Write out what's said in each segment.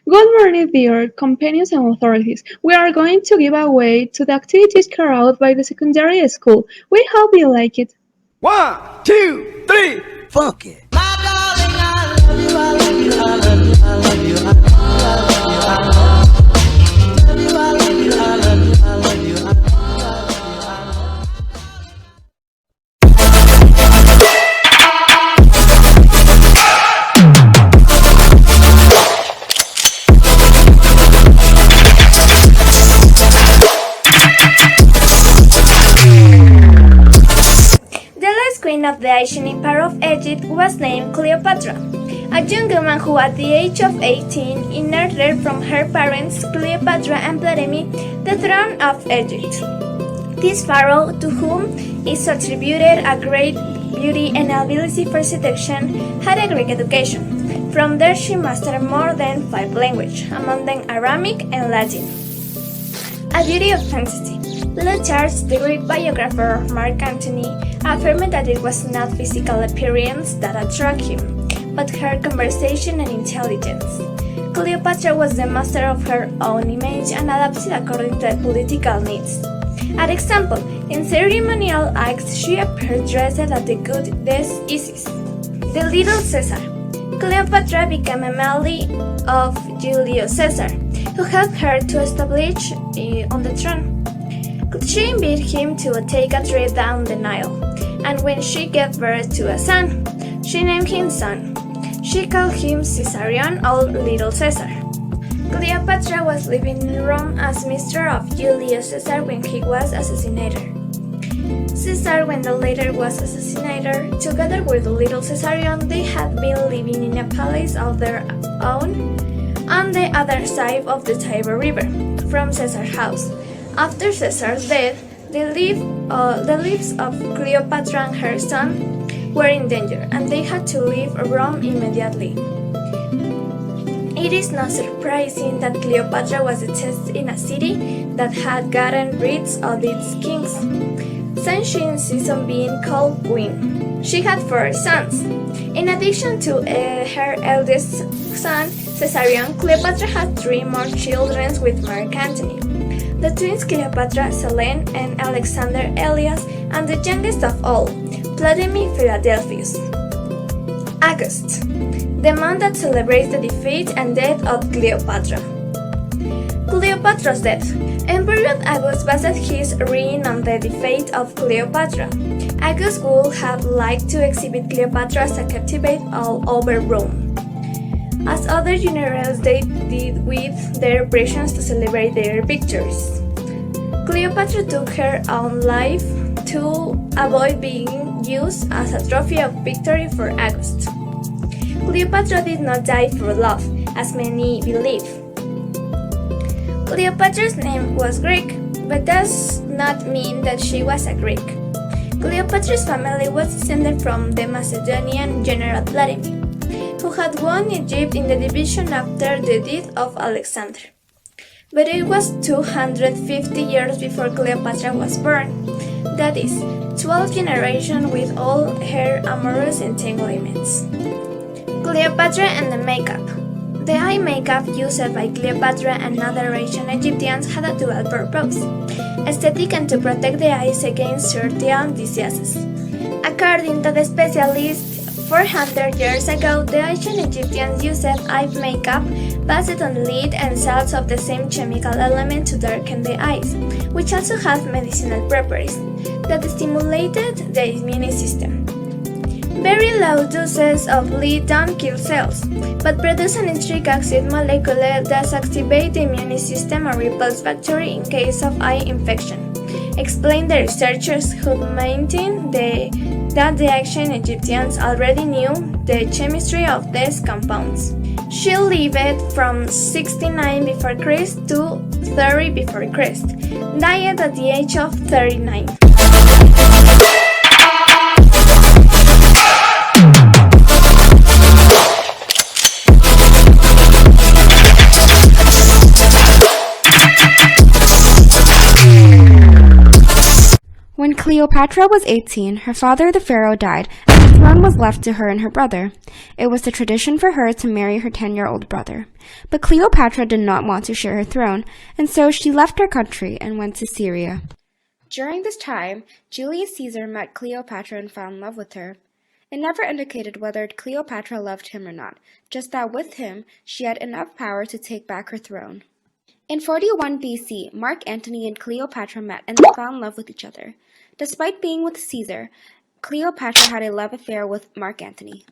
Good morning, dear companions and authorities. We are going to give away to the activities carried out by the secondary school. We hope you like it. One, two, three. Fuck it. The last queen of the ancient empire of Egypt was named Cleopatra, a young woman who at the age of 18 inherited from her parents Cleopatra and Ptolemy the throne of Egypt. This pharaoh, to whom is attributed a great beauty and ability for seduction, had a Greek education. From there she mastered more than 5 languages, among them Aramaic and Latin. A beauty of fantasy. Plutarch, the Greek biographer of Mark Antony, affirmed that it was not physical appearance that attracted him, but her conversation and intelligence. Cleopatra was the master of her own image and adapted according to political needs. An example, in ceremonial acts she appeared dressed as the goddess Isis. The little Caesar. Cleopatra became a Mali of Julius Caesar, who helped her to establish on the throne. She invited him to take a trip down the Nile, and when she gave birth to a son, she named him Son. She called him Caesarion or Little Caesar. Cleopatra was living in Rome as mistress of Julius Caesar when he was assassinated. Caesar, when the latter was assassinated, together with the little Caesarion, they had been living in a palace of their own on the other side of the Tiber River, from Caesar's house. After Caesar's death, the lives of Cleopatra and her son were in danger, and they had to leave Rome immediately. It is not surprising that Cleopatra was detested in a city that had gotten rid of its kings, since she insisted on being called queen. She had 4 sons. In addition to her eldest son, Caesarion, Cleopatra had 3 more children with Mark Antony. The twins Cleopatra, Selene, and Alexander Elias, and the youngest of all, Ptolemy Philadelphus. August, the month that celebrates the defeat and death of Cleopatra. Cleopatra's death. Emperor August based his reign on the defeat of Cleopatra. August would have liked to exhibit Cleopatra as a captivate all over Rome, as other generals they did with their prisoners to celebrate their victories. Cleopatra took her own life to avoid being used as a trophy of victory for August. Cleopatra did not die for love, as many believe. Cleopatra's name was Greek, but does not mean that she was a Greek. Cleopatra's family was descended from the Macedonian general Ptolemy, who had won Egypt in the division after the death of Alexander. But it was 250 years before Cleopatra was born, that is, 12 generations with all her amorous entanglements. Cleopatra and the makeup. The eye makeup used by Cleopatra and other ancient Egyptians had a dual purpose: aesthetic and to protect the eyes against certain diseases. According to the specialist, 400 years ago, the ancient Egyptians used eye makeup based on lead and salts of the same chemical element to darken the eyes, which also have medicinal properties that stimulated the immune system. Very low doses of lead don't kill cells, but produce an nitric acid molecule that activates the immune system or repels bacteria in case of eye infection, explained the researchers who maintain that the ancient Egyptians already knew the chemistry of these compounds. She lived from 69 before Christ to 30 before Christ, died at the age of 39. When Cleopatra was 18, her father the pharaoh died, and the throne was left to her and her brother. It was the tradition for her to marry her 10-year-old brother. But Cleopatra did not want to share her throne, and so she left her country and went to Syria. During this time, Julius Caesar met Cleopatra and fell in love with her. It never indicated whether Cleopatra loved him or not, just that with him, she had enough power to take back her throne. In 41 BC, Mark Antony and Cleopatra met and they fell in love with each other. Despite being with Caesar, Cleopatra had a love affair with Mark Antony.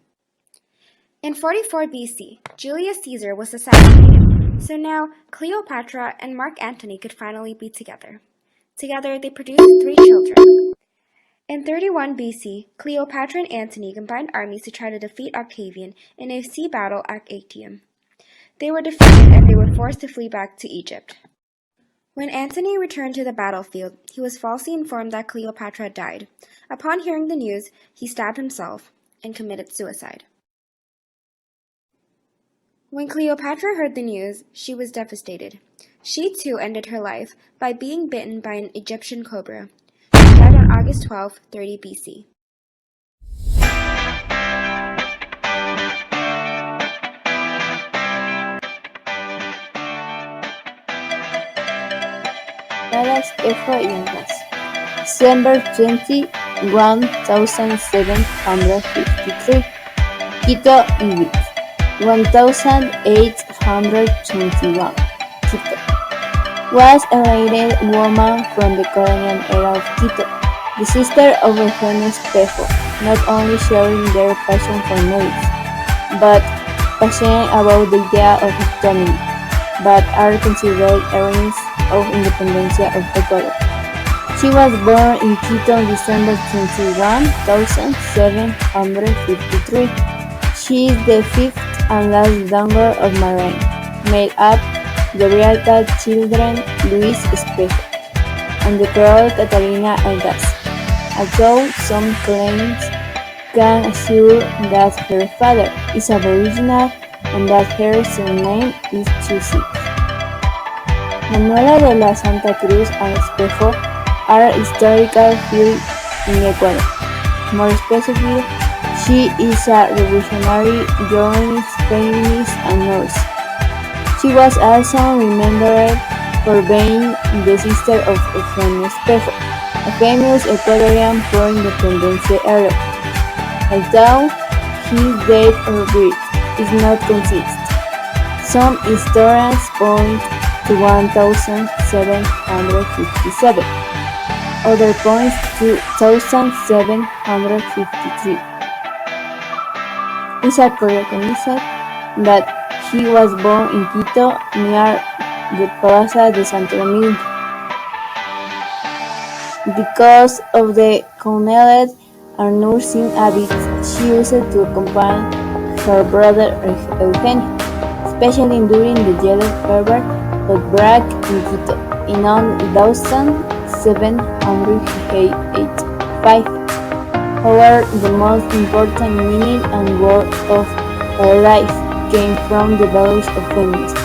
In 44 BC, Julius Caesar was assassinated, so now Cleopatra and Mark Antony could finally be together. Together, they produced 3 children. In 31 BC, Cleopatra and Antony combined armies to try to defeat Octavian in a sea battle at Actium. They were defeated and they were forced to flee back to Egypt. When Antony returned to the battlefield, he was falsely informed that Cleopatra had died. Upon hearing the news, he stabbed himself and committed suicide. When Cleopatra heard the news, she was devastated. She too ended her life by being bitten by an Egyptian cobra. She died on August 12, 30 BC. Dallas F.I.N.S. December 20, 1753. Quito, Egypt. 1821. Quito. Was a lady woman from the colonial era of Quito, the sister of Eugenio Espejo, not only sharing their passion for movies, but passionate about the idea of autonomy, but are considered heroines of Independencia of Ecuador. She was born in Quito on December 21, 1753. She is the fifth and last daughter of Marín, made up the real children Luis Espejo and the girl Catalina Eldaz, although some claims can assure that her father is Aboriginal and that her surname is Chusi. Manuela de la Santa Cruz and Espejo are historical figures in Ecuador. More specifically, she is a revolutionary journalist, feminist, and nurse. She was also remembered for being the sister of Eugenio Espejo, a famous Ecuadorian pro-independencia hero, although his date of birth is not consistent. Some historians point to 1757, other points to 1753. It is recognized that he was born in Quito near the Plaza de Santo Domingo. Because of the connected and nursing habits she used to accompany her brother Eugenio, especially during the yellow fever outbreak in Quito in 1785. However, the most important meaning and word of her life came from the values of feminism.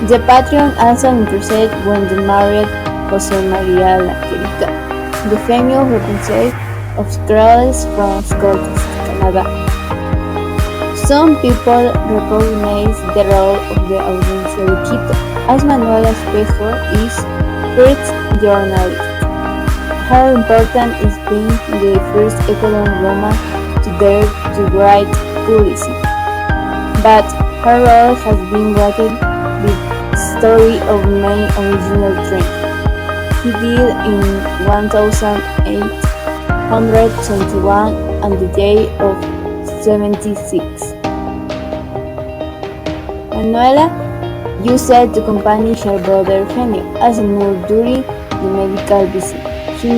The patron also interceded when they married José María Laquerica, the female representative of girls from Scotland, Canada. Some people recognize the role of the Audiencia de Quito, as Manuela Espejo is first journalist. Her importance is being the first Ecuadorian woman to dare to write publicity, but her role has been written the story of many original dreams. He died in 1821 on the age of 76. Manuela used to accompany her brother Eugenio as a nurse during the medical visit she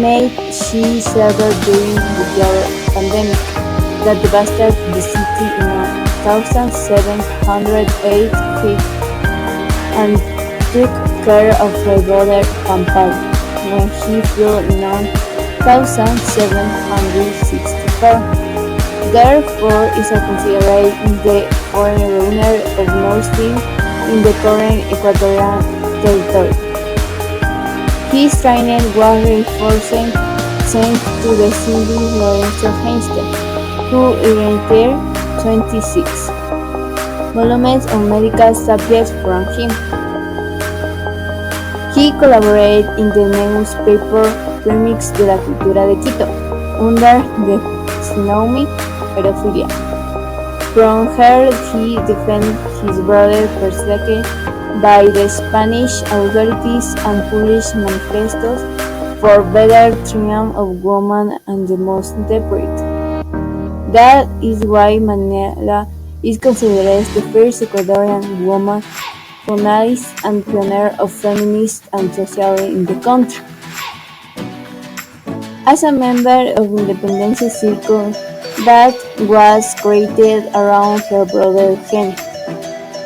suffered during the global pandemic that devastated the city in 1708 and took care of her brother Juan Pablo when he fell in 1764. Therefore, is considered the forerunner of nursing in the current Ecuadorian territory. His training was reinforced thanks to the scientist Lorenzo Einstein, who inherited 26 volumes of medical subjects from him. He collaborated in the newspaper Remix de la Cultura de Quito under the pseudonym Pedophilia. From her, he defended his brother persecuted by the Spanish authorities and published manifestos for better treatment of women and the most deprived. That is why Manuela is considered the first Ecuadorian woman journalist and pioneer of feminist and socialism in the country. As a member of Independencia Circle that was created around her brother Henry,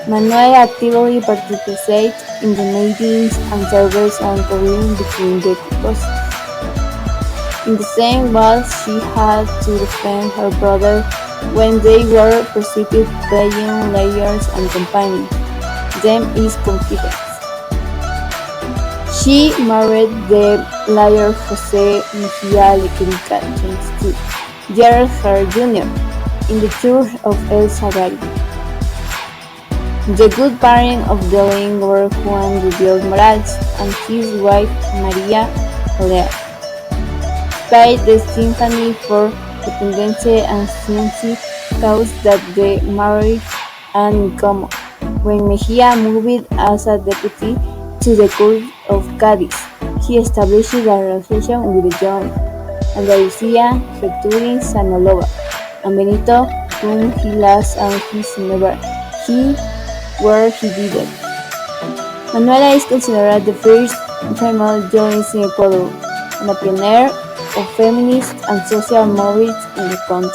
Manuela actively participated in the meetings and serves and career between the couples. In the same way, she had to defend her brother when they were persecuted, playing layers and accompanying them is confidence. She married the lawyer Jose Mejia Lequerica 22 years her junior in the church of El Sagrario. The good parents of the Lengua were Juan de Dios Morales and his wife Maria Olea. Despite the sympathy for dependency and science caused that the marriage and income when Mejia moved as a deputy to the court of Cádiz. He established a relation with John Andalucía, Gertrudis Sanolova, and Benito, whom he lost and his never he where he did it. Manuela is considered the first female journalist in Ecuador and a pioneer of feminist and social movements in the country.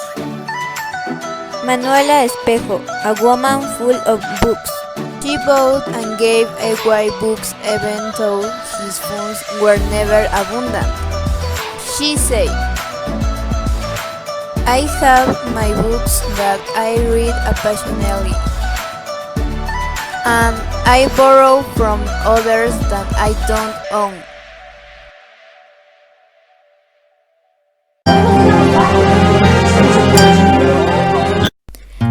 Manuela Espejo, a woman full of books. She bought and gave away books even though his funds were never abundant. She said, "I have my books that I read passionately, and I borrow from others that I don't own."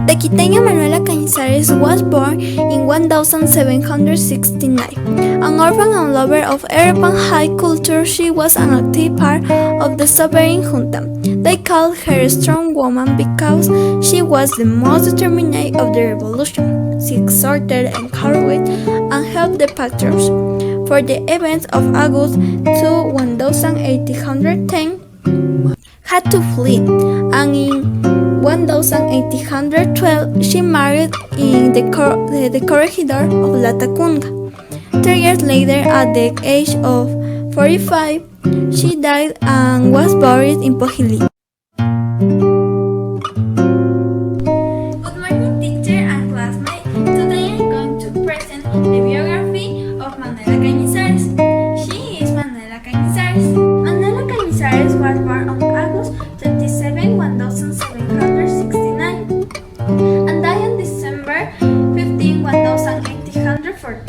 The Quiteña Manuela Cañizares was born in 1769. An orphan and lover of European high culture, she was an active part of the sovereign junta. They called her a strong woman because she was the most determined of the revolution. She exhorted, encouraged, and helped the patrons. For the events of August 2, 1810, had to flee, and in 1812 she married in the corregidor of La Tacunga. 3 years later, at the age of 45, she died and was buried in Pojili. Good morning, teacher and classmates. Today I'm going to present the biography of Manuela Cañizares. She is Manuela Cañizares. Manuela Cañizares was born on August 27, 1769 and died on December 15, 1814.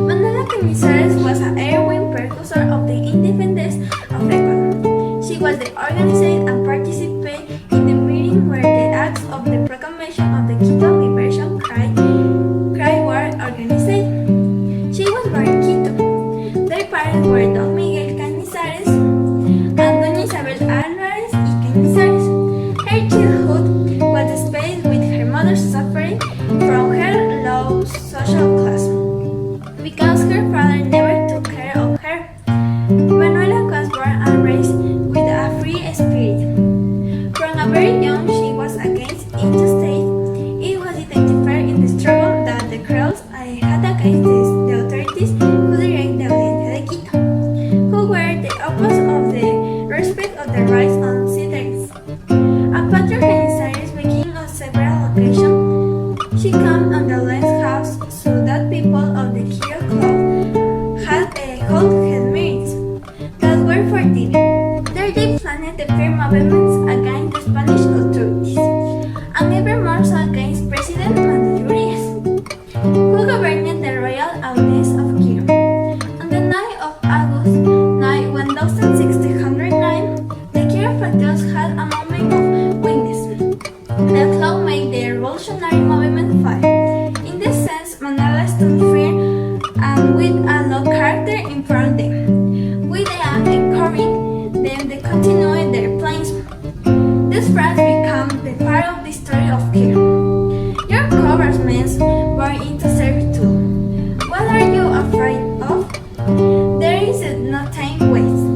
Manuela Cañizares was a heroine precursor of the independence of Ecuador. She was the organizer and participated in the meeting where the acts of the proclamation of the Quito Liberation Cry were organized. She was born in Quito. Their parents were Don Miguel Cañizares and Doña Isabel Álvarez y Cañizares. Her childhood was spent with her mother suffering from her low social class because her father never took care of her. Manuela was born and raised with a free spirit. From a very young, she was against interstate. It was identified in the struggle that the girls had against the authorities who direct the Audiencia de Quito, who were the opposite of the respect of the rights on citizens. A patron Cañizares making on several occasions, she came on the last house so that people of the Quito Club had hold head meetings that were forbidden. There they planned the fair movements against the Spanish authorities, and ever more so against President Manuel Urias, who governed the royal fear and with a low character in front of them, with the aim encouraging them to continue their plans. This phrase becomes the part of the story of care. Your governments were into servitude. What are you afraid of? There is nothing waste.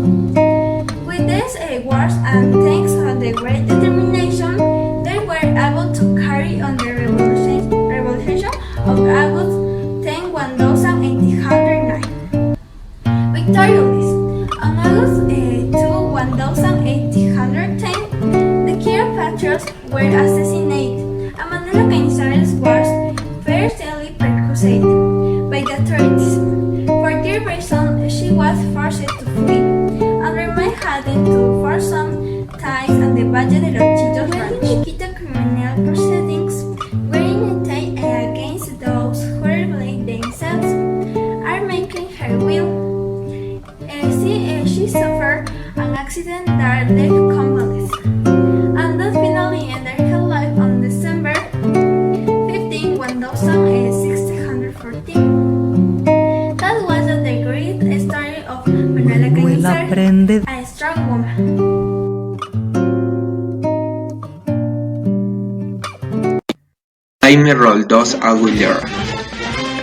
With these words and thanks to the great determination, they were able to carry on the revolution of August 10, 1809. Victorious. On August 2, 1810, the Cleopatras were assassinated. Manuela Cañizares was fiercely persecuted by the authorities. For this reason, she was forced to flee and remained hidden for some time at the Valle de los Chillos ranch. The criminal proceedings were initiated against those who rebelled themselves are making her will. She suffered an accident that left convalescent, and that finally ended her life on December 15, 1614. That was the great story of Manuela Cañizares, a strong woman. Jaime Roldós Aguilera.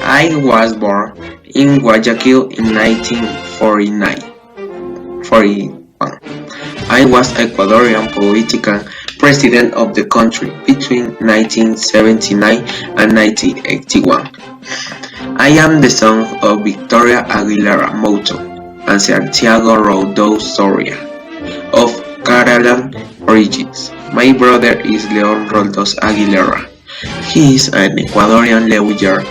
I was born in Guayaquil in 1941. I was Ecuadorian political president of the country between 1979 and 1981. I am the son of Victoria Aguilera Moto and Santiago Roldós Soria, of Catalan origins. My brother is León Roldós Aguilera. He is an Ecuadorian lawyer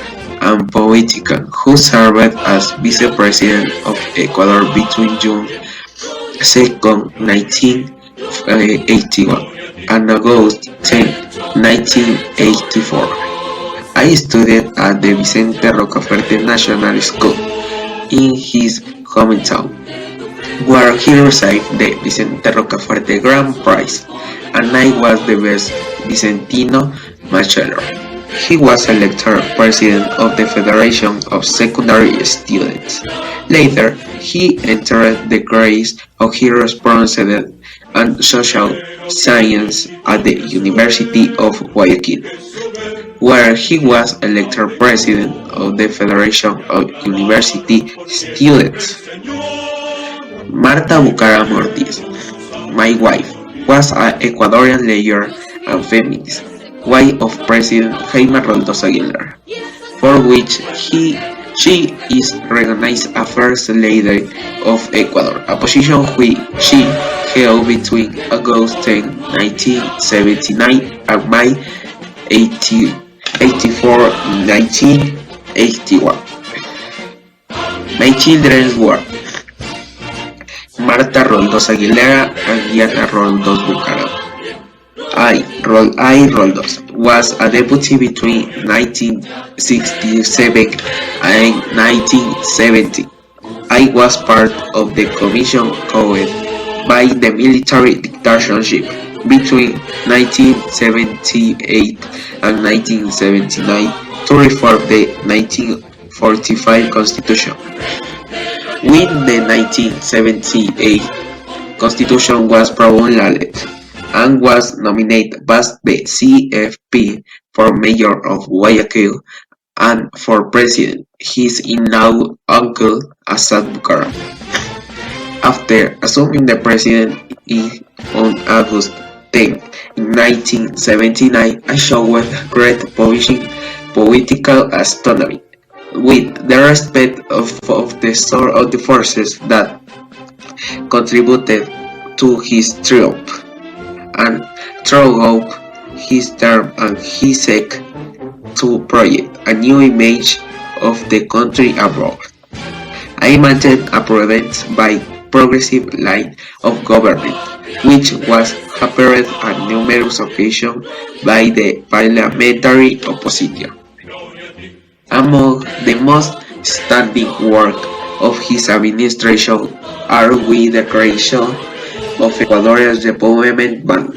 and politician who served as vice president of Ecuador between June 2, 1981 and August 10, 1984. I studied at the Vicente Rocafuerte National School in his hometown, where he received the Vicente Rocafuerte Grand Prize, and I was the best Vicentino Bachelor. He was elected president of the Federation of Secondary Students. Later, he entered the grades of Jurisprudence and Social Science at the University of Guayaquil, where he was elected president of the Federation of University Students. Marta Bucaram Ortiz, my wife, was an Ecuadorian lawyer and feminist, wife of President Jaime Roldós Aguilera, for which she is recognized as First Lady of Ecuador, a position which she held between August 10, 1979 and May 84, 1981. My children were Marta Roldós Aguilera and Diana Roldós Bucaram. I, Roldós, was a deputy between 1967 and 1970. I was part of the commission called by the military dictatorship between 1978 and 1979 to reform the 1945 Constitution. When the 1978 Constitution was promulgated and was nominated by the CFP for mayor of Guayaquil and for president, his now uncle Assad Bucaram. After assuming the presidency on August 10, 1979, I showed great political autonomy, with the respect of the forces that contributed to his triumph, and throughout his term and he seek to project a new image of the country abroad. I maintained a prudent by progressive line of government, which was hampered on numerous occasions by the parliamentary opposition. Among the most standing work of his administration are with the creation of Ecuadorian Development Bank,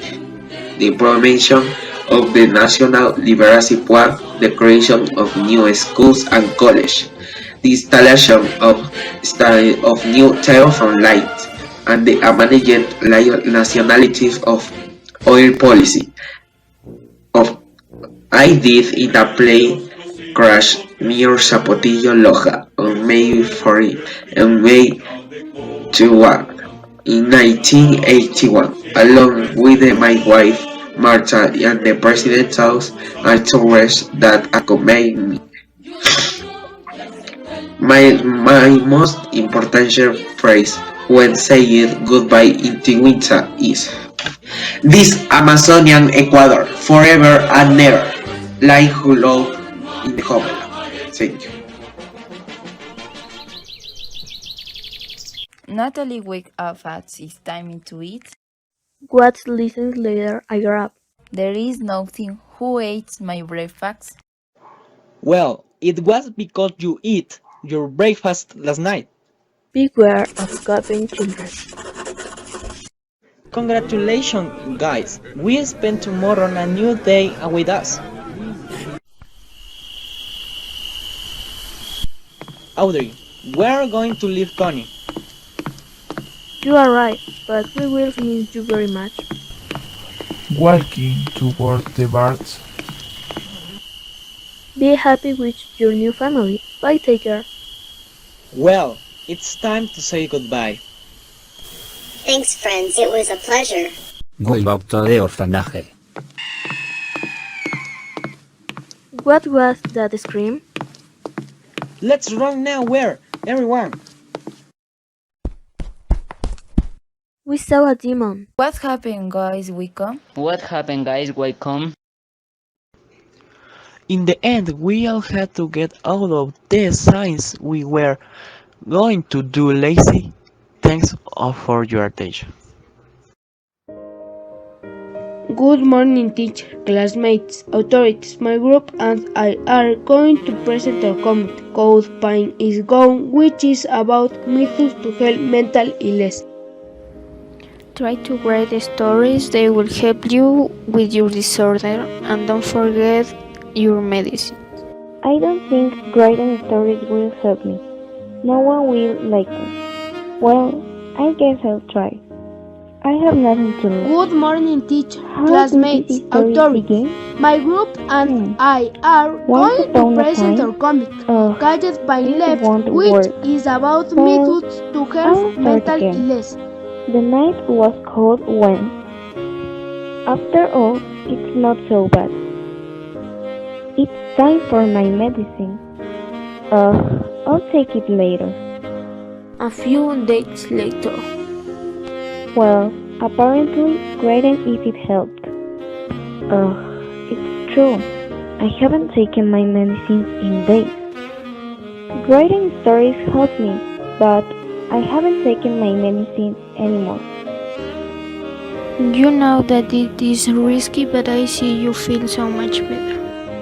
the implementation of the national literacy plan, the creation of new schools and colleges, the installation of new telephone lines, and the managed nationalities of oil policy. Of I did in a plane crash near Zapotillo, Loja on May 4 and May 21 in 1981, along with my wife Marta and the president's house and tourists that accompanied me. My most important phrase when saying goodbye in Tiwinsa is this Amazonian Ecuador, forever and never, like who love in the common. Thank you. Natalie wake up at it's time to eat. What lessons later I grab? There is nothing who ate my breakfast. Well, it was because you eat your breakfast last night. Beware of coughing children. Congratulations, guys. We spend tomorrow a new day with us. Audrey, we are going to leave Connie. You are right, but we will miss you very much. Walking toward the birds. Be happy with your new family. Bye, take care. Well, it's time to say goodbye. Thanks, friends. It was a pleasure. Vuelvo de orfanaje. What was that scream? Let's run now, where? Everyone! We saw a demon. What happened, guys? We come? What happened, guys? Welcome. In the end, we all had to get out of the signs we were going to do lazy. Thanks for your attention. Good morning, teacher, classmates, authorities. My group and I are going to present our comic called Pain is Gone, which is about methods to help mental illness. Try to write stories that will help you with your disorder, and don't forget your medicine. I don't think writing stories will help me. No one will like them. Well, I guess I'll try. I have nothing to lose. Good morning, teacher, How classmates, authorities. My group and I are going to present our comic, Gadget by Left, which is about methods to help mental illness. The night was cold when, after all, it's not so bad. It's time for my medicine. I'll take it later. A few days later. Well, apparently, writing if it helped. It's true. I haven't taken my medicine in days. Writing stories help me, but I haven't taken my medicine anymore. You know that it is risky, but I see you feel so much better.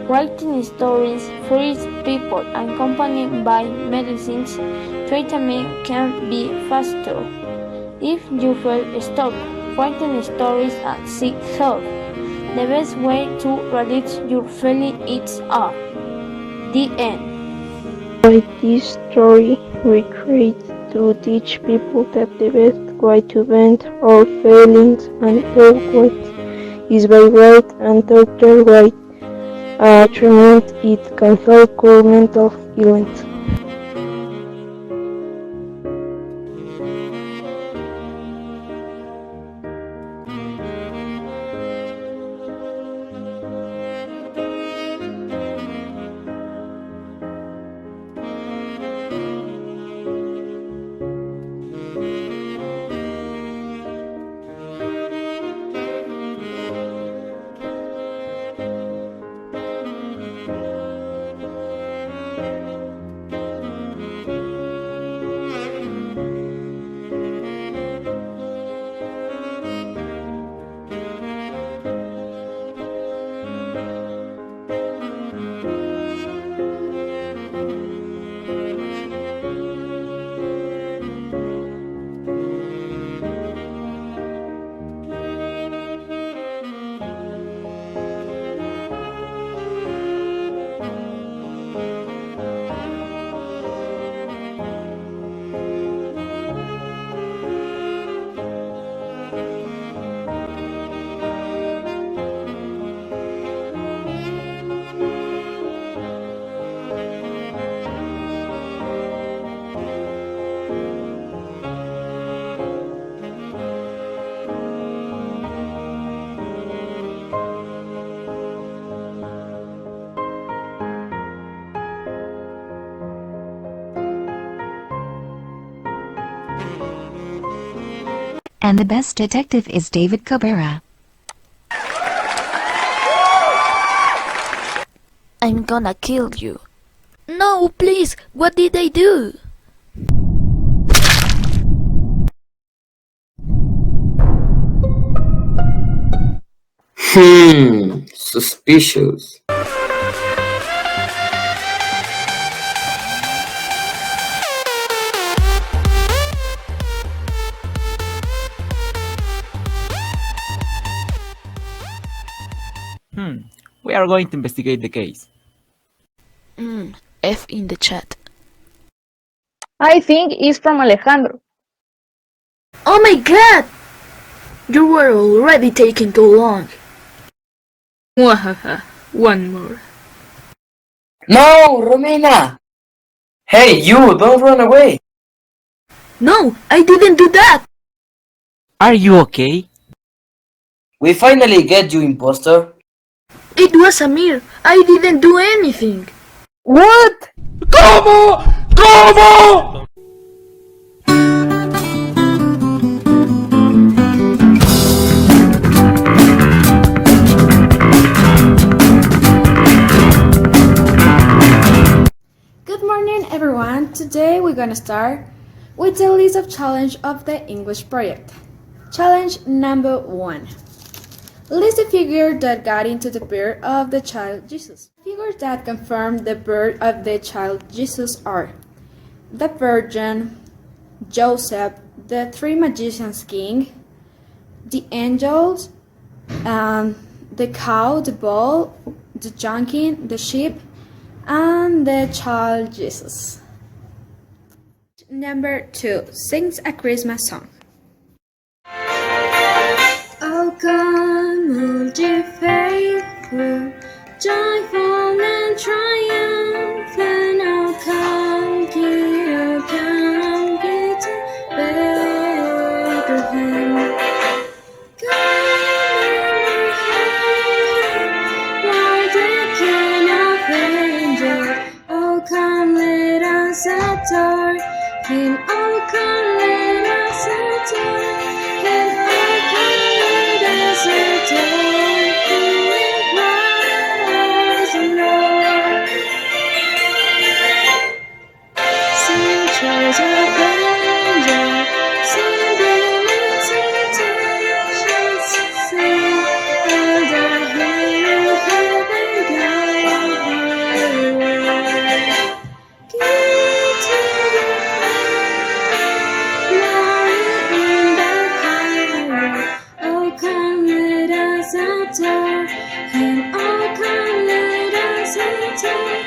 Writing stories frees people and accompanied by medicines, treatment can be faster. If you feel stuck, writing stories and seek help. The best way to release your feelings is the end. Write this story we create to teach people that the best way to vent our feelings and help is by write and Dr. Write. Treatment it can help cure mental illness. And the best detective is David Cabrera. I'm gonna kill you. No, please, what did I do? Suspicious. We are going to investigate the case. F in the chat. I think it's from Alejandro. Oh my god! You were already taking too long. Wahaha, one more. No, Romina! Hey, you, don't run away! No, I didn't do that! Are you okay? We finally get you, imposter. It was Amir. I didn't do anything. What? ¿Cómo? ¿Cómo? Good morning, everyone. Today we're gonna start with the list of challenge of the English project. Challenge number 1. List the figures that got into the birth of the child Jesus. Figures that confirm the birth of the child Jesus are the Virgin, Joseph, the three magicians king, the angels, the cow, the bull, the donkey, the sheep, and the child Jesus. Number 2. Sings a Christmas song. Oh, come, all ye faithful, joyful and triumphant. Oh, come ye to Bethlehem. Like the King of angels, oh, come, let us adore Him. Oh, come, let us adore Him. Oh, come, let us adore Him. Praise the Lord. Sing joys of angels, sing demons and angels, sing all the hymn of heaven guide highway. Give to glory in the highest. Oh, come, let us adore Him. Oh, come, let us adore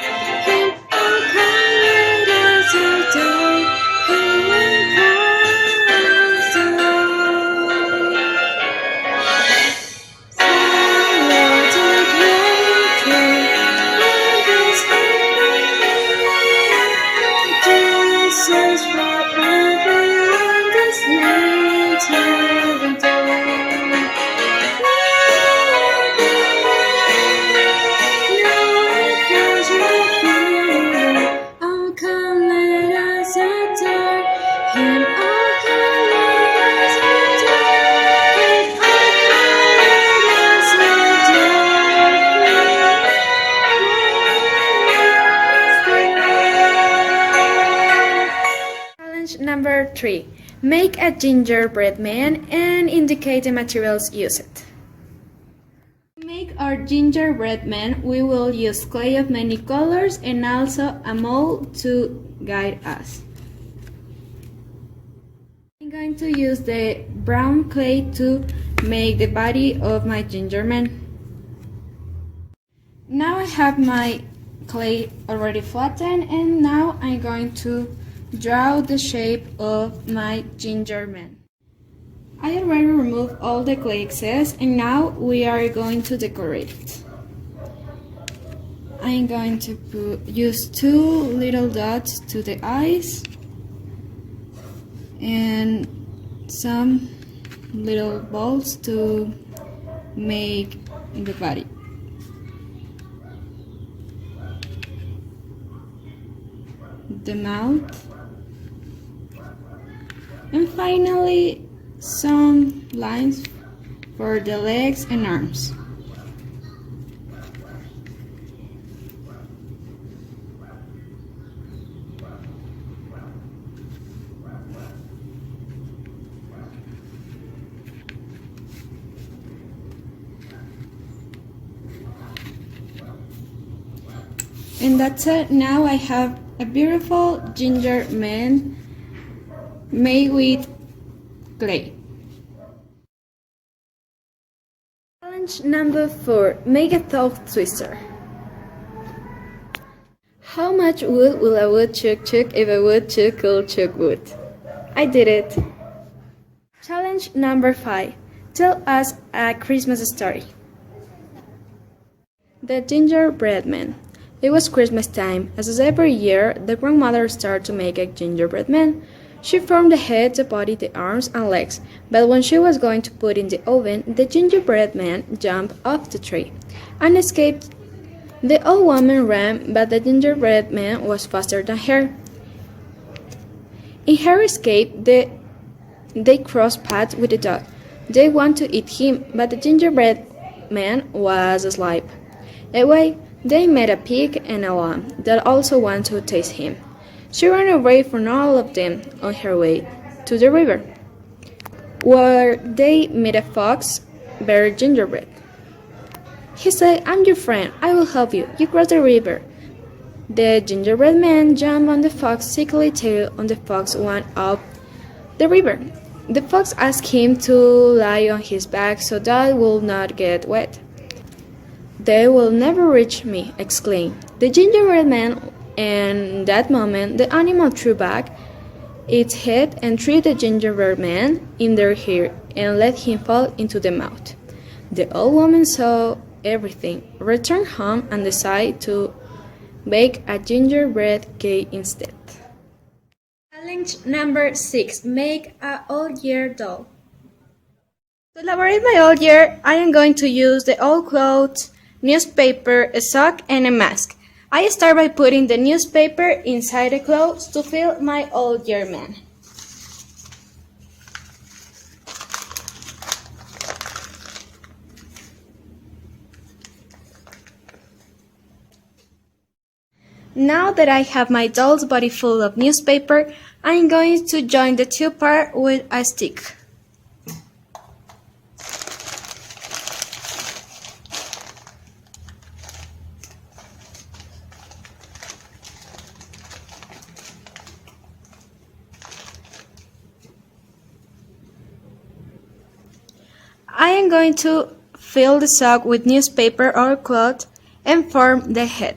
Him. Oh, come, let us adore Him and praise the Lord. Lord, take victory in this Jesus forever on this little door. Oh, come, let us adore Him. Oh, come, let us adore Him. Oh, come, let us adore Him. Challenge number 3. Make a gingerbread man and indicate the materials used. To make our gingerbread man, we will use clay of many colors and also a mold to guide us. I'm going to use the brown clay to make the body of my ginger man. Now I have my clay already flattened, and now I'm going to draw the shape of my ginger man. I already removed all the clay excess, and now we are going to decorate it. I'm going to use 2 little dots to the eyes and some little balls to make the body. The mouth, and finally some lines for the legs and arms. And that's it. Now I have a beautiful ginger man made with clay. Challenge number 4. Make a thought twister. How much wood will a woodchuck chuck if a woodchuck could chuck wood? I did it. Challenge number 5. Tell us a Christmas story. The Gingerbread Man. It was Christmas time. As every year, the grandmother started to make a gingerbread man. She formed the head, the body, the arms, and legs, but when she was going to put in the oven, the gingerbread man jumped off the tree and escaped. The old woman ran, but the gingerbread man was faster than her. In her escape, they crossed paths with the dog. They want to eat him, but the gingerbread man was asleep. Anyway, they met a pig and a lamb that also wanted to taste him. She ran away from all of them on her way to the river, where they met a fox, very gingerbread. He said, "I'm your friend, I will help you. You cross the river." The gingerbread man jumped on the fox's sickly tail, and the fox went up the river. The fox asked him to lie on his back so that it would not get wet. "They will never reach me," exclaimed the gingerbread man, and in that moment the animal threw back its head and threw the gingerbread man in their hair and let him fall into the mouth. The old woman saw everything, returned home, and decided to bake a gingerbread cake instead. Challenge number 6. Make a all-year doll. To elaborate my old year, I am going to use the old clothes, newspaper, a sock, and a mask. I start by putting the newspaper inside the clothes to fill my old year man. Now that I have my doll's body full of newspaper, I am going to join the two parts with a stick. I am going to fill the sock with newspaper or cloth and form the head,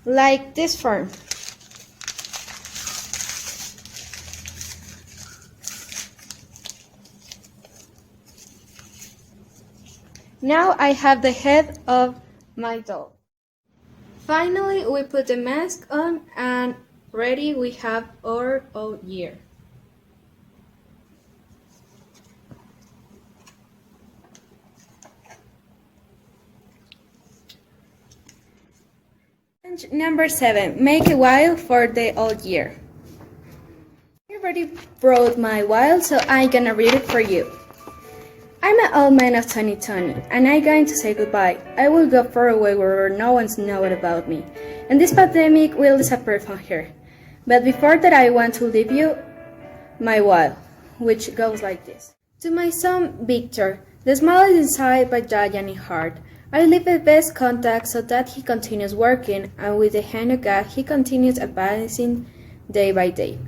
like this form. Now I have the head of my doll. Finally, we put the mask on and ready we have our old year. Number 7. Make a while for the old year. I already brought my while, so I'm gonna read it for you. I'm an old man of 2020, and I'm going to say goodbye. I will go far away where no one's knows about me, and this pandemic will disappear from here. But before that, I want to leave you my while, which goes like this. To my son, Victor, the smile is inside but giant in heart. I leave the best contact so that he continues working, and with the hand of God, he continues advancing day by day.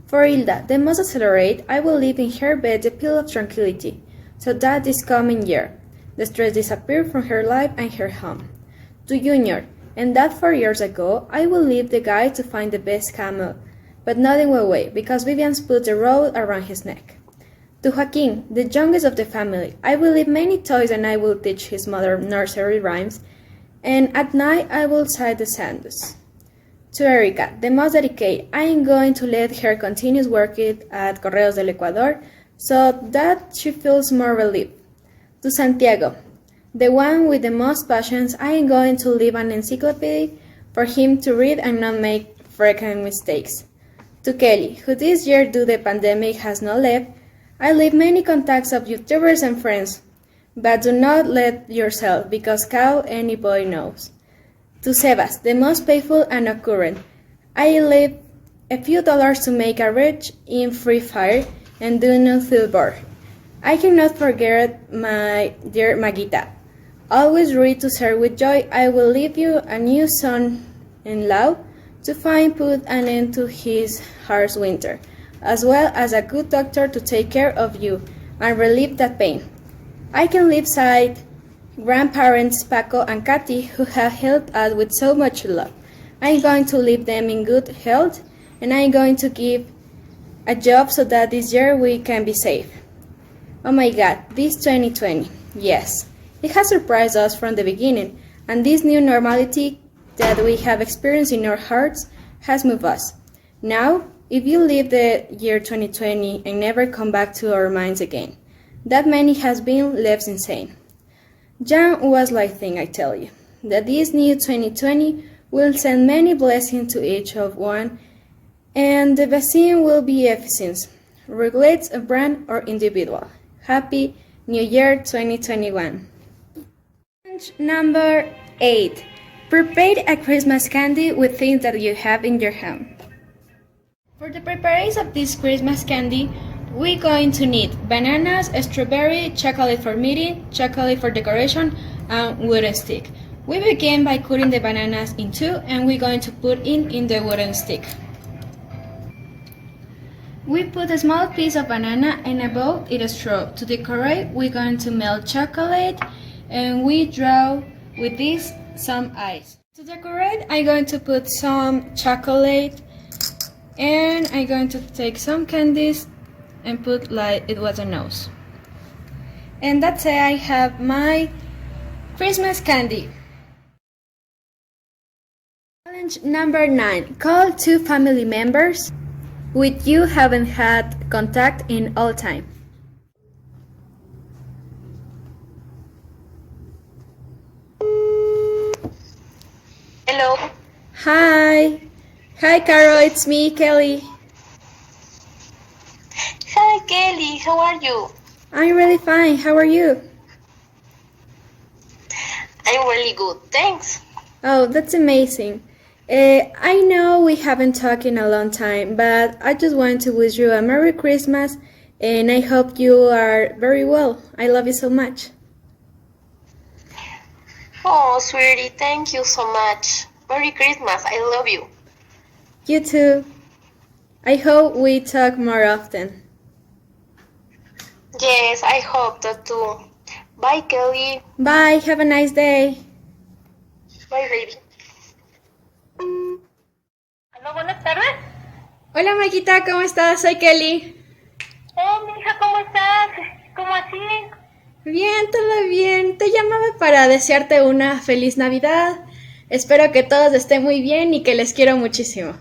For Hilda, the most accelerate, I will leave in her bed the pill of tranquility, so that this coming year, the stress disappear from her life and her home. To Junior, and that 4 years ago, I will leave the guide to find the best camel, but nothing will wait, because Vivian's put the rope around his neck. To Joaquin, the youngest of the family, I will leave many toys and I will teach his mother nursery rhymes, and at night I will tie the sandals. To Erica, the most dedicated, I am going to let her continue working at Correos del Ecuador so that she feels more relieved. To Santiago, the one with the most passions, I am going to leave an encyclopedia for him to read and not make frequent mistakes. To Kelly, who this year due to the pandemic has not left, I leave many contacts of YouTubers and friends, but do not let yourself, because cow any boy knows. To Sebas, the most faithful and occurrent, I leave a few dollars to make a rich in Free Fire and do not feel bored. I cannot forget my dear Magita. Always ready to serve with joy, I will leave you a new son-in-law to find put an end to his harsh winter, as well as a good doctor to take care of you and relieve that pain. I can leave side grandparents Paco and Katy who have helped us with so much love. I'm going to leave them in good health and I'm going to give a job so that this year we can be safe. Oh my God, this 2020, yes, it has surprised us from the beginning, and this new normality that we have experienced in our hearts has moved us. Now, if you leave the year 2020 and never come back to our minds again, that many has been left insane. Jan was like thing, I tell you, that this new 2020 will send many blessings to each of one, and the vaccine will be efficient, regardless of brand or individual. Happy New Year 2021. Number 8. Prepare a Christmas candy with things that you have in your home. For the preparation of this Christmas candy, we're going to need bananas, strawberry, chocolate for meeting, chocolate for decoration, and wooden stick. We begin by cutting the bananas in two, and we're going to put in the wooden stick. We put a small piece of banana and above it a straw. To decorate, we're going to melt chocolate and we draw with this some eyes. To decorate, I'm going to put some chocolate and I'm going to take some candies and put like it was a nose. And that's it, I have my Christmas candy. Challenge number 9. Call 2 family members with you haven't had contact in all time. Hello. Hi. Hi, Carol. It's me, Kelly. Hi, Kelly. How are you? I'm really fine. How are you? I'm really good. Thanks. Oh, that's amazing. I know we haven't talked in a long time, but I just want to wish you a Merry Christmas and I hope you are very well. I love you so much. Oh, sweetie, thank you so much. Merry Christmas. I love you. You too. I hope we talk more often. Yes, I hope that too. Bye, Kelly. Bye. Have a nice day. Bye, baby. Hola, buenas tardes. Hola, Maquita, ¿cómo estás? Soy Kelly. Oh, mija, ¿cómo estás? ¿Cómo así? Bien, todo bien. Te llamaba para desearte una feliz Navidad. Espero que todos estén muy bien y que les quiero muchísimo.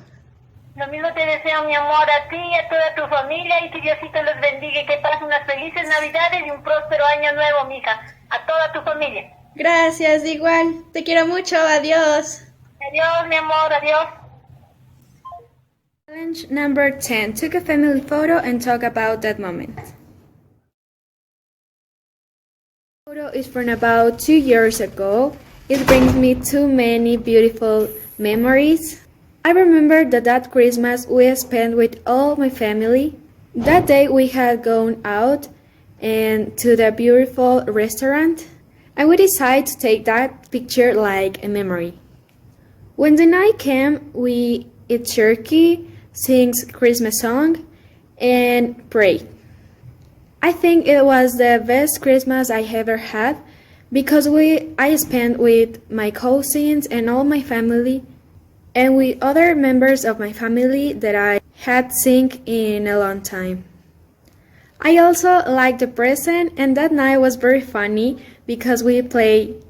Lo mismo te deseo, mi amor, a ti y a toda tu familia, y que Diosito los bendiga y que pasen unas felices Navidades y un próspero año nuevo, mija. A toda tu familia. Gracias, igual. Te quiero mucho. Adiós. Adiós, mi amor. Adiós. Challenge number 10. Took a family photo and talk about that moment. The photo is from about 2 years ago. It brings me too many beautiful memories. I remember that Christmas we spent with all my family. That day we had gone out and to the beautiful restaurant, and we decided to take that picture like a memory. When the night came, we eat turkey, sing Christmas song, and pray. I think it was the best Christmas I ever had because I spent with my cousins and all my family and with other members of my family that I had seen in a long time. I also liked the present, and that night was very funny because we played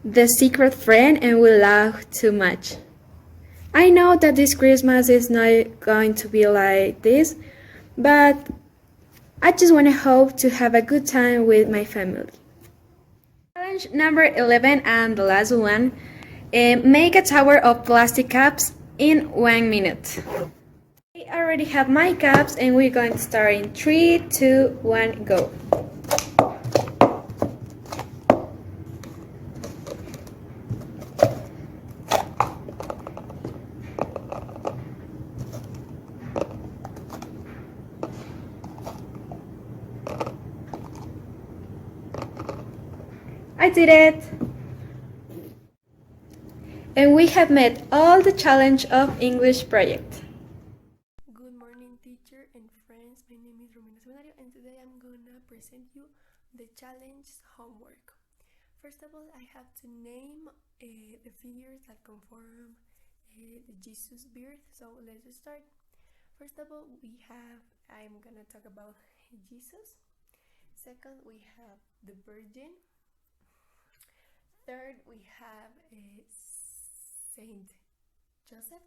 the secret friend and we laughed too much. I know that this Christmas is not going to be like this, but I just want to hope to have a good time with my family. Challenge number 11 and the last one. Make a tower of plastic cups in 1 minute. already have my caps and we're going to start in 3, 2, 1, go. I did it! And we have met all the challenge of English project. Good morning, teacher and friends. My name is Semana Cavanis and today I'm gonna present you the challenge homework. First of all, I have to name the figures that conform the Jesus birth. So let's start. First of all, I'm gonna talk about Jesus. Second, we have the Virgin. Third, we have Saint Joseph.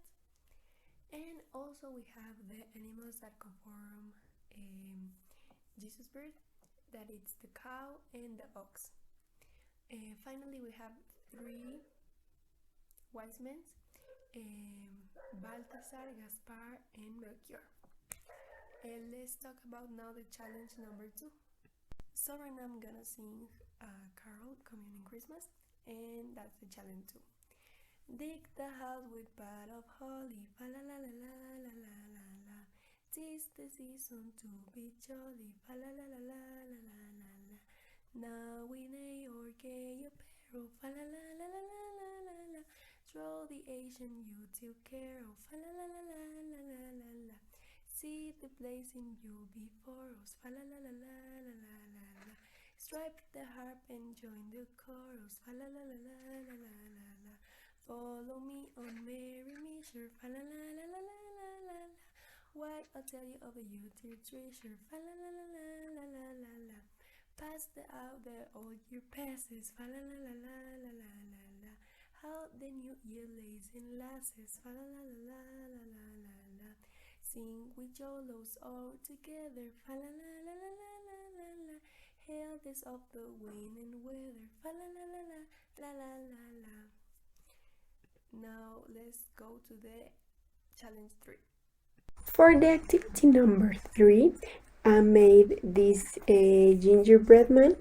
And also we have the animals that conform Jesus' birth, that it's the cow and the ox. Finally, we have 3 wise men, Balthasar, Gaspar, and Melchior. Let's talk about now the challenge number 2. So right now I'm gonna sing a carol coming in Christmas, and that's the challenge 2. Dig the house with pot of holly, fa la la la la la la la la. 'Tis the season to be jolly, fa la la la la la la la la. Now in a or gay apparel, fa la la la la la la la la. Throw the Asian you took care of, fa la la la la la la la la. See the blazing you before us, fa la la la la la la la la. Strike the harp and join the chorus, fa la la la la la la la la. Follow me on Merry Measure, fa la la la la la la la la. Why I'll tell you of a dear treasure, fa la la la la la la la la. Pass out the old year passes, fa la la la la la la la la. How the new year lays in lasses, fa la la la la la la la la. Sing with Jolos all together, fa la la la la la la la la. Hail this of the wind and weather, fa la la la la la la la la. Now let's go to the challenge 3. For the activity number 3, I made this gingerbread man,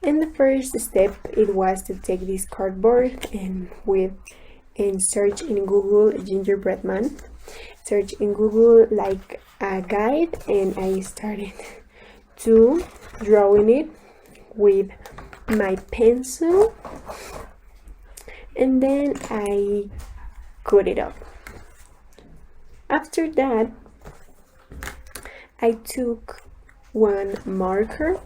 and the first step it was to take this cardboard and search in Google gingerbread man. Search in Google like a guide, and I started to drawing it with my pencil, and then I cut it up. After that, I took one marker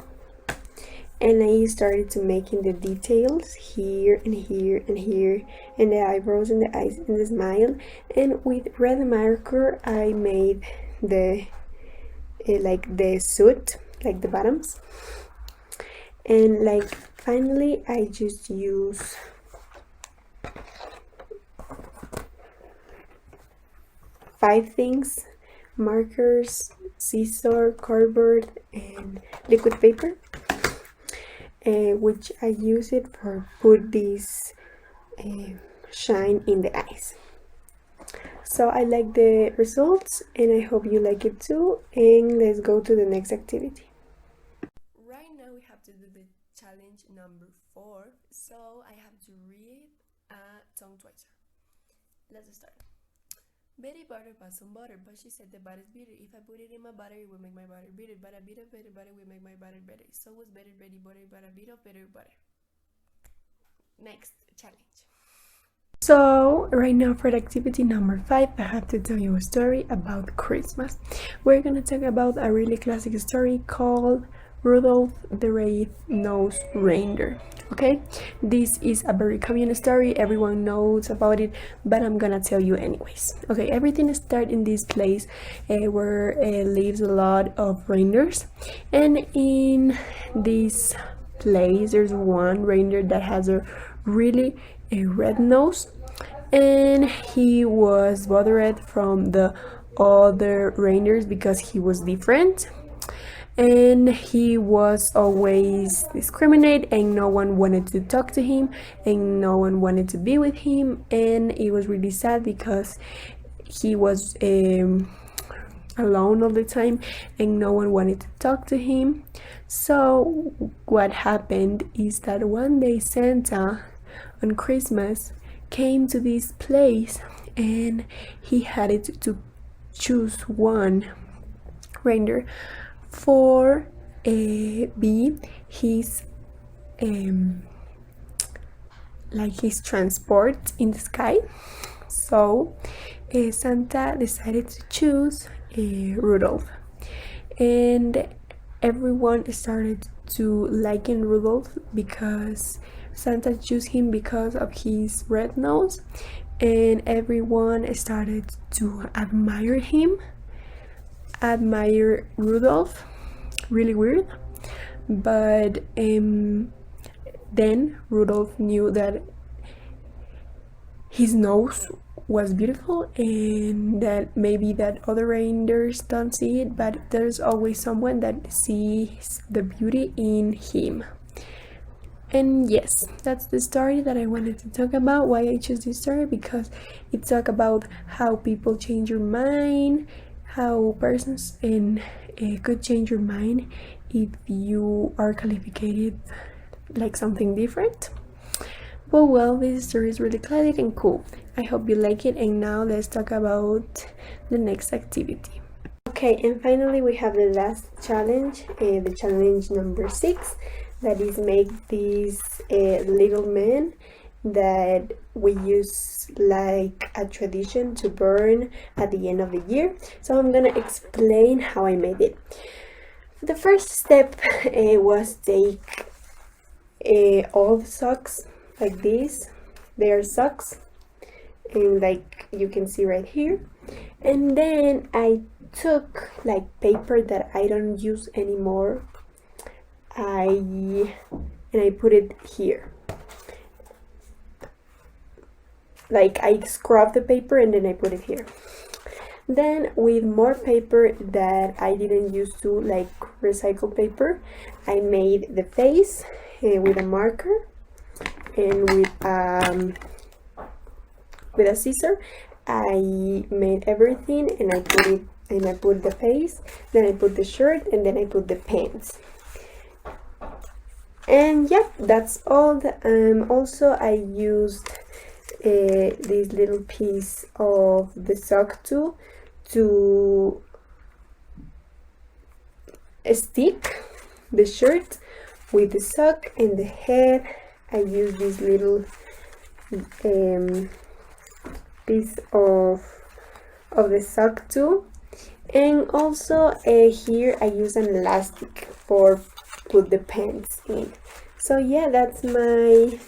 and I started to making the details here and here and here, and the eyebrows and the eyes and the smile. And with red marker I made the like the suit, like the bottoms. And like finally I just use five things: markers, scissor, cardboard, and liquid paper, which I use it for put this shine in the eyes. So I like the results and I hope you like it too, and let's go to the next activity. Right now we have to do the challenge number 4, so I have to read a tongue twister. Let's start. Betty butter bought some butter, but she said the butter's bitter. If I put it in my butter, it will make my butter bitter. But a bit of better butter will make my butter better. So was better Betty butter, but a bit of better butter. Next challenge. So right now for the activity number 5, I have to tell you a story about Christmas. We're gonna talk about a really classic story called Rudolph the Red-Nosed Reindeer. Okay, this is a very common story, everyone knows about it, but I'm gonna tell you anyways. Okay, everything starts in this place where lives a lot of reindeers, and in this place there's one reindeer that has a really red nose, and he was bothered from the other reindeers because he was different. And he was always discriminated, and no one wanted to talk to him, and no one wanted to be with him, and it was really sad because he was alone all the time and no one wanted to talk to him. So what happened is that one day Santa on Christmas came to this place and he had to choose one reindeer for be his like his transport in the sky. So Santa decided to choose Rudolph, and everyone started to liking Rudolph because Santa chose him because of his red nose, and everyone started to admire Rudolph. Really weird, but then Rudolph knew that his nose was beautiful and that maybe that other reindeers don't see it, but there's always someone that sees the beauty in him. And yes, that's the story that I wanted to talk about. Why I chose this story? Because it talks about how people change your mind, how persons could change your mind if you are qualified like something different. But well, this story is really classic and cool. I hope you like it, and now let's talk about the next activity. Okay, and finally we have the last challenge, the challenge number 6, that is make these little men that we use like a tradition to burn at the end of the year. So I'm gonna explain how I made it. The first step was take all the socks like this. They are socks, and like you can see right here, and then I took like paper that I don't use anymore, and I put it here. Like I scrubbed the paper and then I put it here. Then with more paper that I didn't use to, like recycled paper, I made the face with a marker, and with a scissor I made everything, and I put it, and I put the face, then I put the shirt, and then I put the pants. And yeah, that's all. Also I used this little piece of the sock tool to stick the shirt with the sock, and the head I used this little piece of the sock tool, and also here I use an elastic for put the pants in. So yeah, that's my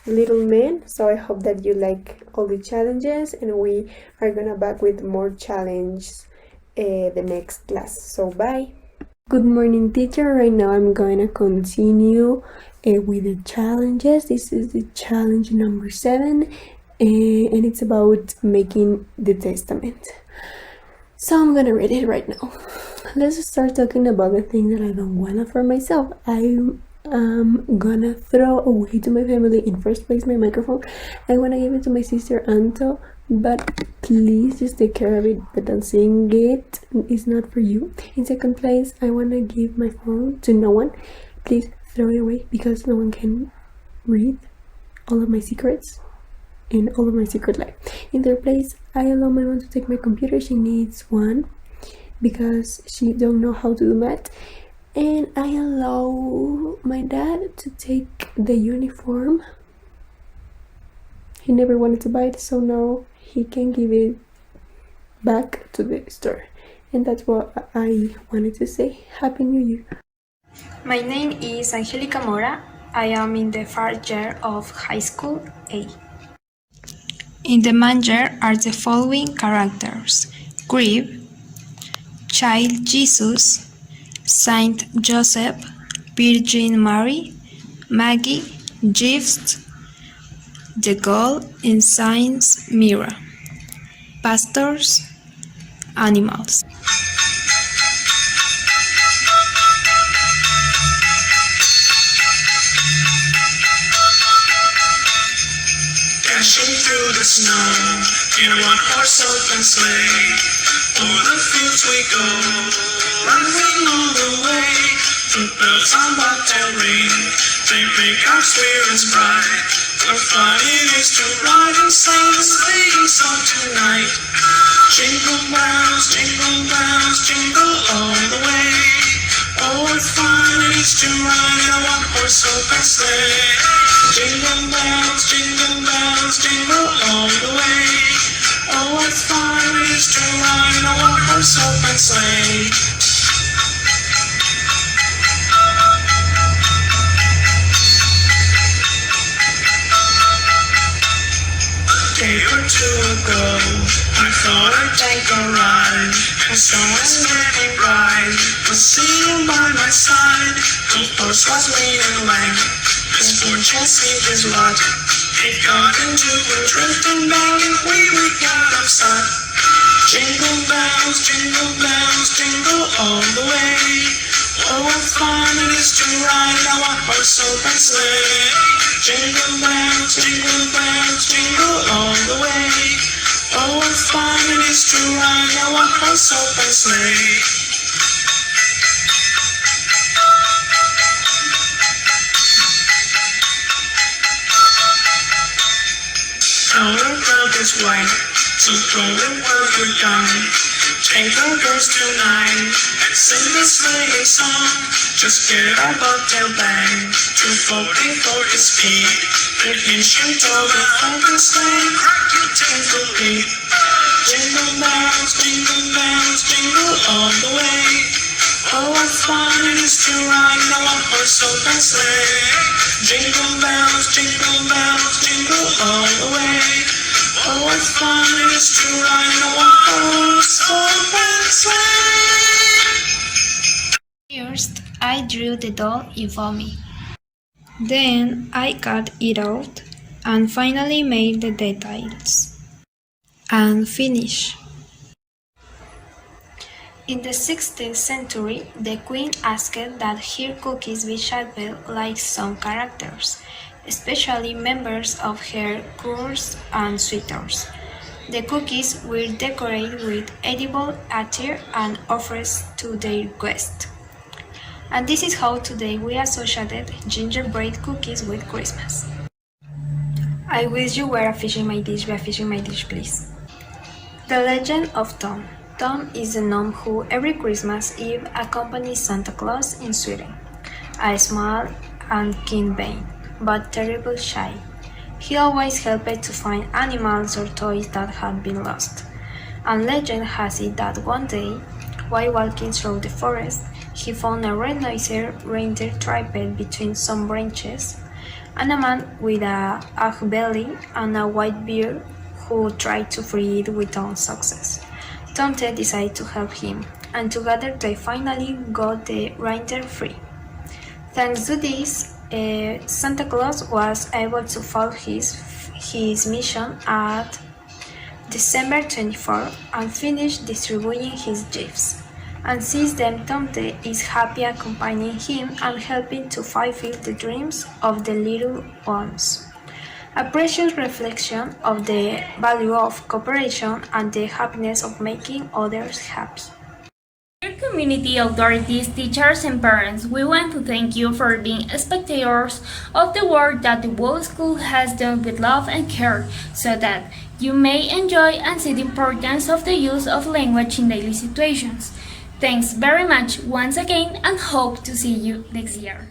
little man. So I hope that you like all the challenges, and we are gonna back with more challenges the next class. So bye. Good morning, teacher. Right now I'm going to continue with the challenges. This is the challenge number 7, and it's about making the testament. So I'm gonna read it right now. Let's start talking about the thing that I don't want for myself. I'm gonna throw away to my family. In first place, my microphone. I wanna give it to my sister Anto, but please just take care of it. But don't sing it. It's not for you. In second place, I wanna give my phone to no one. Please throw it away because no one can read all of my secrets and all of my secret life. In third place, I allow my mom to take my computer. She needs one because she don't know how to do math. And I allow my dad to take the uniform. He never wanted to buy it, so now he can give it back to the store. And that's what I wanted to say. Happy New Year. My name is Angelica Mora. I am in the 4th year of high school A. In the manger are the following characters: Crib, Child Jesus, Saint Joseph, Virgin Mary, Maggie, Gift, the Gold and Saint Mira, Pastors, Animals. Dashing through the snow in a one-horse open sleigh, O'er the fields we go, laughing all the way. The bells on bobtail ring, they make our spirits bright. The fun it is to ride and sing a sleighing song tonight. Jingle bells, jingle all the way. Oh, what fun it is to ride in a one-horse open sleigh. Jingle bells, jingle all the way. Oh, what fun it is to ride in a one-horse open sleigh. A day or two ago, I thought I'd take a ride, and so was getting bright. Was seeing by my side, the horse was lean and lame. Misfortune seemed his lot. He got into a drifting valley, we got upset. Jingle bells, jingle all the way. Oh, what fun it is to ride in a one-horse open sleigh. Jingle bells, jingle all the way. Oh, what fun it is to ride in a one-horse open sleigh. Our road is wide, so go it while you're young. Take the girls tonight and sing this sleighing song. Just get a bobtail bang, 240 for the speed. It means you told the open sleigh, crack your tinkle beat. Jingle bells, jingle all the way. Oh, what fun it is to ride in a one-horse open sleigh. Jingle bells, jingle all the way. Oh, what fun it is to ride in a one-horse open sleigh. First, I drew the doll in foamy. Then I cut it out and finally made the details. And finish. In the 16th century, the queen asked that her cookies be shaped like some characters, especially members of her cours and suitors. The cookies were decorated with edible attire and offered to their guests. And this is how today we associated gingerbread cookies with Christmas. I wish you were fishing my dish, please. The Legend of Tom. Tom is a gnome who every Christmas Eve accompanies Santa Claus in Sweden. A small and keen being, but terribly shy. He always helped to find animals or toys that had been lost. And legend has it that one day, while walking through the forest, he found a red-nosed reindeer trapped between some branches, and a man with a hog belly and a white beard who tried to free it without success. Tom decided to help him, and together they finally got the reindeer free. Thanks to this, Santa Claus was able to fulfill his mission at December 24 and finish distributing his gifts. And since then, Tom is happy accompanying him and helping to fulfill the dreams of the little ones. A precious reflection of the value of cooperation and the happiness of making others happy. Dear community authorities, teachers, and parents, we want to thank you for being spectators of the work that the World School has done with love and care, so that you may enjoy and see the importance of the use of language in daily situations. Thanks very much once again and hope to see you next year.